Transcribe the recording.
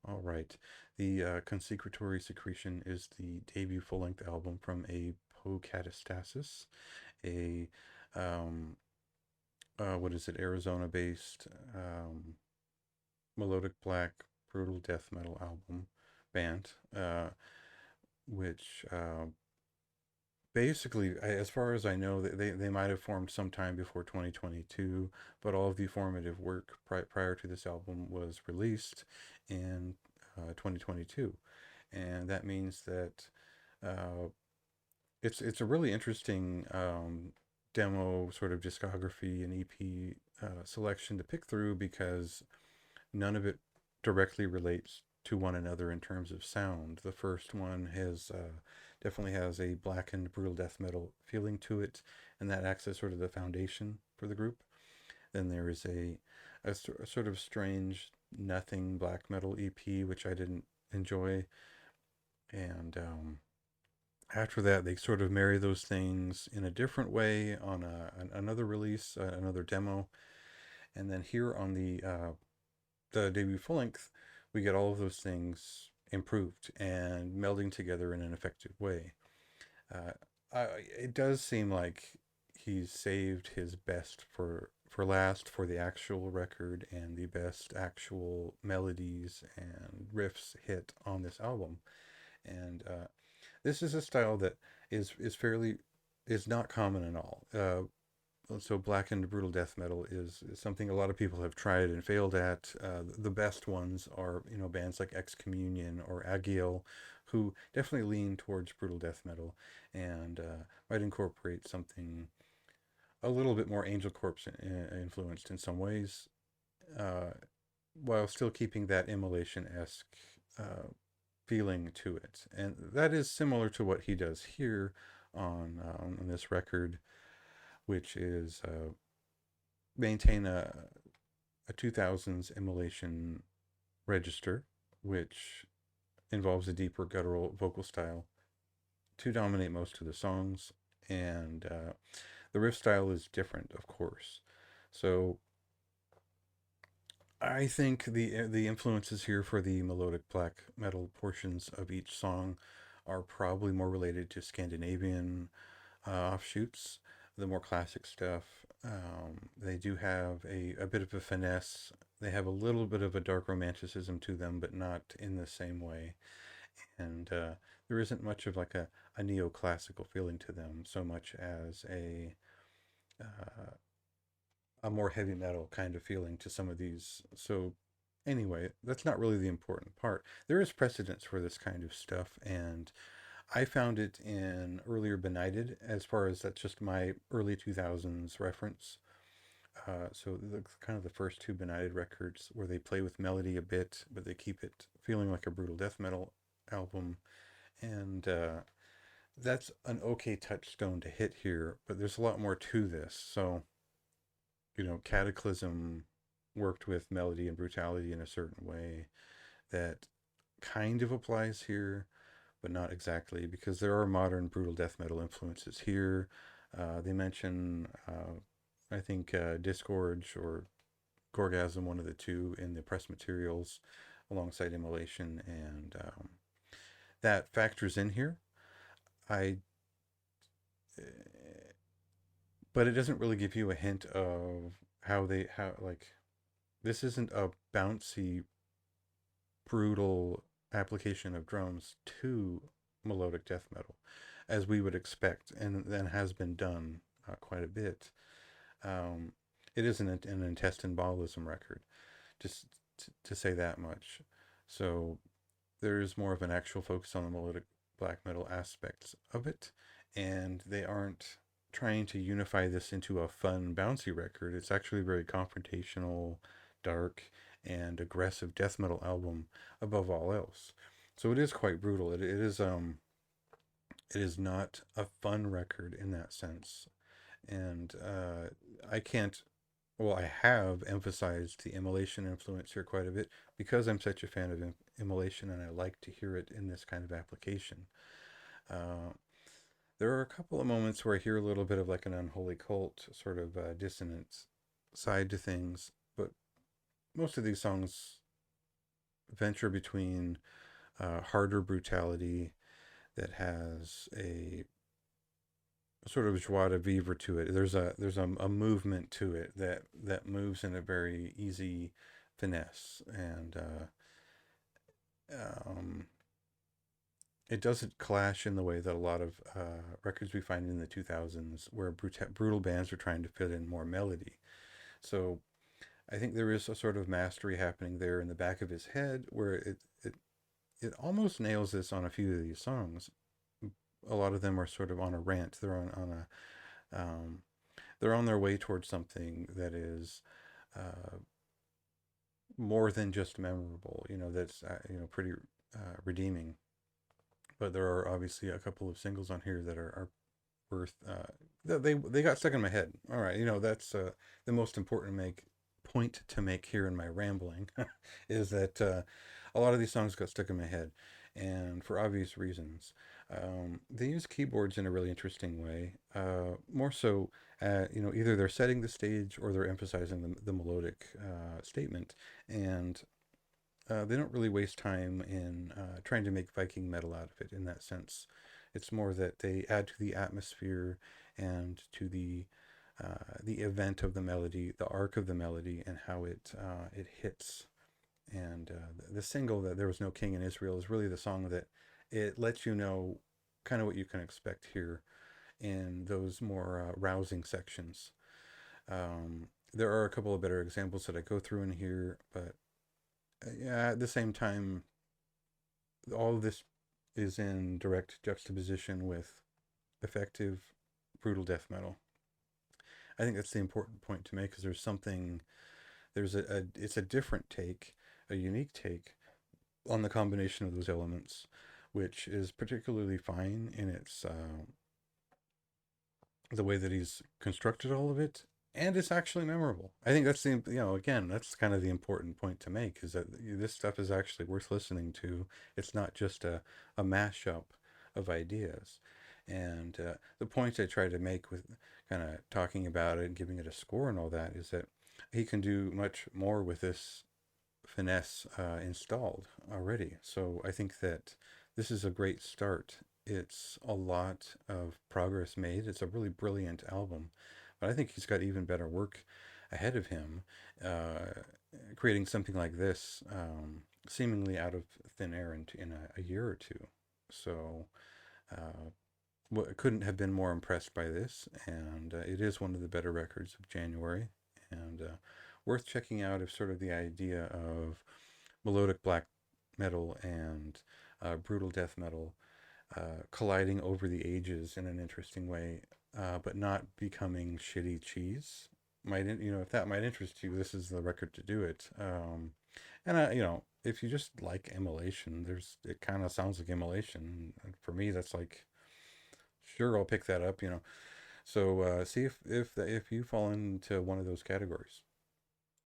All right. The Consecratory Secretion is the debut full-length album from Apokatastasis, a um, what is it, Arizona-based melodic black brutal death metal album band, which basically, as far as I know, they might have formed sometime before 2022, but all of the formative work prior to this album was released in 2022. And that means that uh, it's a really interesting demo sort of discography and EP selection to pick through because none of it directly relates to one another in terms of sound. The first one has definitely has a blackened brutal death metal feeling to it, and that acts as sort of the foundation for the group. Then there is a sort of strange nothing black metal EP, which I didn't enjoy, and after that they sort of marry those things in a different way on another release, another demo, and then here on the debut full length, we get all of those things improved and melding together in an effective way. Uh, it does seem like he's saved his best for last for the actual record and the best actual melodies and riffs hit on this album. And this is a style that is fairly is not common at all. So black and brutal death metal is something a lot of people have tried and failed at. The best ones are, bands like Excommunion or Agiel, who definitely lean towards brutal death metal and might incorporate something a little bit more Angel Corpse influenced in some ways, uh, while still keeping that immolation-esque uh, feeling to it. And that is similar to what he does here on this record, which is maintain a 2000s immolation register, which involves a deeper guttural vocal style to dominate most of the songs. And the riff style is different, of course. So I think the influences here for the melodic black metal portions of each song are probably more related to Scandinavian offshoots, the more classic stuff. They do have a bit of a finesse. They have a little bit of a dark romanticism to them, but not in the same way. And there isn't much of like a neoclassical feeling to them, so much as uh, a more heavy metal kind of feeling to some of these. So anyway, that's not really the important part. There is precedence for this kind of stuff, and I found it in earlier Benighted, as far as that's just my early 2000s reference. So the kind of the first two Benighted records where they play with melody a bit, but they keep it feeling like a brutal death metal album. And that's an okay touchstone to hit here, but there's a lot more to this. So, Cataclysm worked with melody and brutality in a certain way that kind of applies here, but not exactly, because there are modern brutal death metal influences here. They mention, I think, Disgorge or Gorgasm, one of the two, in the press materials alongside Immolation, and that factors in here. I, but it doesn't really give you a hint of how like this isn't a bouncy, brutal application of drums to melodic death metal, as we would expect, and then has been done quite a bit. Um, it isn't an intestine ballism record, just to say that much. So there's more of an actual focus on the melodic black metal aspects of it, and they aren't trying to unify this into a fun, bouncy record. It's actually very confrontational, dark, and aggressive death metal album above all else. So it is quite brutal. It is not a fun record in that sense. And I can't, well, I have emphasized the immolation influence here quite a bit because I'm such a fan of immolation and I like to hear it in this kind of application. Uh, there are a couple of moments where I hear a little bit of like an unholy cult sort of dissonance side to things, but most of these songs venture between harder brutality that has a sort of joie de vivre to it. There's a movement to it that moves in a very easy finesse, and um, it doesn't clash in the way that a lot of records we find in the 2000s, where brutal bands are trying to fit in more melody. So I think there is a sort of mastery happening there in the back of his head, where it almost nails this on a few of these songs. A lot of them are sort of on a rant. Um, they're on their way towards something that is uh, more than just memorable. That's pretty redeeming. But there are obviously a couple of singles on here that are worth. They got stuck in my head. All right, that's the most important point to make here in my rambling is that a lot of these songs got stuck in my head, and for obvious reasons. They use keyboards in a really interesting way. More so, either they're setting the stage or they're emphasizing the melodic statement, and they don't really waste time in trying to make Viking metal out of it in that sense. It's more that they add to the atmosphere and to the event of the melody, the arc of the melody, and how it hits. And the single that "There Was No King in Israel" is really the song that it lets you know kind of what you can expect here in those more rousing sections. There are a couple of better examples that I go through in here, but yeah, at the same time, all of this is in direct juxtaposition with effective, brutal death metal. I think that's the important point to make, because it's a different take, a unique take on the combination of those elements, which is particularly fine in its the way that he's constructed all of it, and it's actually memorable. I think that's again, that's kind of the important point to make, is that this stuff is actually worth listening to. It's not just a mashup of ideas. And the point I try to make with kind of talking about it and giving it a score and all that is that he can do much more with this finesse installed already. So I think that this is a great start. It's a lot of progress made. It's a really brilliant album, but I think he's got even better work ahead of him, creating something like this, seemingly out of thin air in a year or two. So couldn't have been more impressed by this, and it is one of the better records of January, and worth checking out if sort of the idea of melodic black metal and brutal death metal colliding over the ages in an interesting way, but not becoming shitty cheese. If that might interest you, this is the record to do it. And if you just like immolation, it kind of sounds like immolation. And for me, that's like, sure, I'll pick that up. So see if you fall into one of those categories.